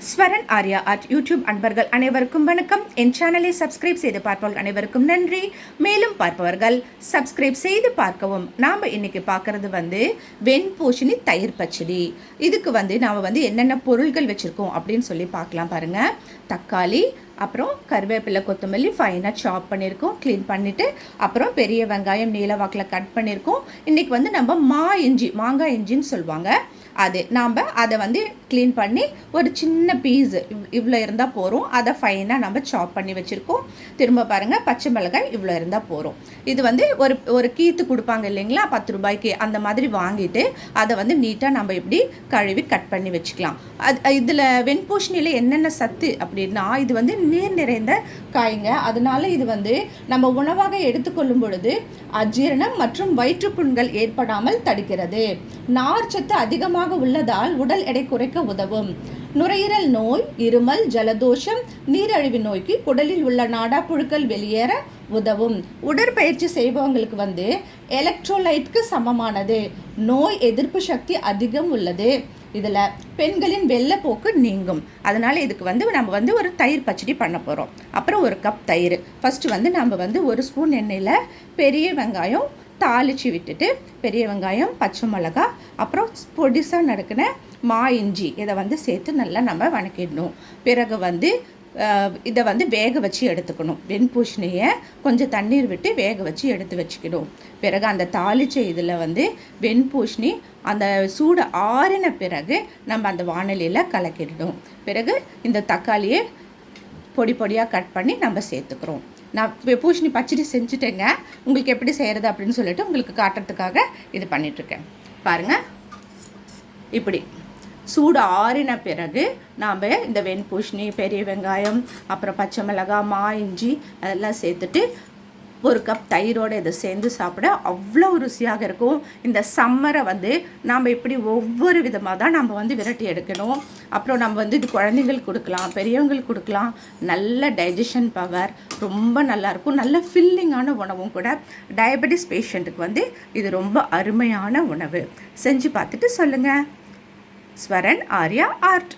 Swaran Arya art YouTube அன்பர்கள் அனைவருக்கும் வணக்கம். என் சேனலை சப்ஸ்கிரைப் செய்து பார்ப்பவர்கள் அனைவருக்கும் நன்றி. மேலும் பார்ப்பவர்கள் சப்ஸ்கிரைப் செய்து பார்க்கவும். நாம் இன்னைக்கு பார்க்கறது வெண்பூசணி தயிர் பச்சடி. இதுக்கு நாம் என்னென்ன பொருள்கள் வச்சுருக்கோம் அப்படின்னு சொல்லி பார்க்கலாம் பாருங்கள். தக்காளி, அப்புறம் கருவேப்பிலை, கொத்தமல்லி ஃபைனாக சாப் பண்ணியிருக்கோம், க்ளீன் பண்ணிவிட்டு. அப்புறம் பெரிய வெங்காயம் நீல வாக்கில் கட் பண்ணியிருக்கோம். இன்றைக்கி நம்ம மாங்காய் இஞ்சின்னு சொல்லுவாங்க, அது நாம் அதை க்ளீன் பண்ணி ஒரு சின்ன பீஸ் இவ்வளோ இருந்தால் போகிறோம். அதை ஃபைனாக நம்ம சாப் பண்ணி வச்சுருக்கோம். திரும்ப பாருங்கள், பச்சை மிளகாய் இவ்வளோ இருந்தால் போகிறோம். இது ஒரு கீத்து கொடுப்பாங்க இல்லைங்களா, 10 ரூபாய்க்கு, அந்த மாதிரி வாங்கிட்டு அதை நீட்டாக நம்ம இப்படி கழுவி கட் பண்ணி வச்சுக்கலாம். இதில் வெண்பூசணியில் என்னென்ன சத்து அப்படின்னா, இது நீர் நிறைந்த காய்ங்க. அதனால இது நம்ம உணவாக எடுத்துக்கொள்ளும் பொழுது அஜீரணம் மற்றும் வயிற்றுப்புண்கள் ஏற்படாமல் தடுக்கிறது. நார் சத்து அதிகமாக உள்ளதால் உடல் எடை குறைக்க உதவும். நுரையீரல் நோய், இருமல், ஜலதோஷம், நீரிழிவு நோய்க்கு குடலில் உள்ள நாடா புழுக்கள் வெளியேற உதவும். உடற்பயிற்சி செய்பவங்களுக்கு எலக்ட்ரோலைட்க்கு சமமானது. நோய் எதிர்ப்பு சக்தி அதிகம் உள்ளது. இதில் பெண்களின் வெள்ளைப்போக்கு நீங்கும். அதனால் இதுக்கு நம்ம ஒரு தயிர் பச்சடி பண்ண போகிறோம். அப்புறம் ஒரு கப் தயிர். ஃபஸ்ட்டு நம்ம ஒரு ஸ்பூன் எண்ணெயில் பெரிய வெங்காயம் தாளித்து விட்டுட்டு, பெரிய வெங்காயம், பச்சை மிளகா, அப்புறம் பொடிசாக நறுக்கின இஞ்சி இதை சேர்த்து நல்லா நம்ம வணக்கிடணும். பிறகு இதை வேக வச்சு எடுத்துக்கணும். வெண்பூசணியை கொஞ்சம் தண்ணீர் விட்டு வேக வச்சு எடுத்து வச்சுக்கணும். பிறகு அந்த தாளிச்ச இதில் வெண்பூசணி அந்த சூடு ஆறின பிறகு நம்ம அந்த வாணலியில் கலக்கிடணும். பிறகு இந்த தக்காளியை பொடி பொடியாக கட் பண்ணி நம்ம சேர்த்துக்கிறோம். நான் பூசணி பச்சடி செஞ்சுட்டேங்க. உங்களுக்கு எப்படி செய்கிறது அப்படின்னு சொல்லிட்டு உங்களுக்கு காட்டுறதுக்காக இது பண்ணிகிட்ருக்கேன். பாருங்கள், இப்படி சூடு ஆறின பிறகு நாம் இந்த வெண்பூசணி, பெரிய வெங்காயம், அப்புறம் பச்சை மிளகாய், இஞ்சி அதெல்லாம் சேர்த்துட்டு ஒரு கப் தயிரோடு இதை சேர்ந்து சாப்பிட அவ்வளோ ருசியாக இருக்கும். இந்த சம்மரை நாம் இப்படி ஒவ்வொரு விதமாக தான் நம்ம விரட்டி எடுக்கணும். அப்புறம் நம்ம இது குழந்தைங்களுக்கு கொடுக்கலாம், பெரியவங்களுக்கு கொடுக்கலாம். நல்ல டைஜஷன் பவர், ரொம்ப நல்லாயிருக்கும். நல்ல ஃபில்லிங்கான உணவும் கூட. டயபெட்டிஸ் பேஷண்ட்டுக்கு இது ரொம்ப அருமையான உணவு. செஞ்சு பார்த்துட்டு சொல்லுங்கள். ஸ்வரன் ஆர்யா ஆர்ட்.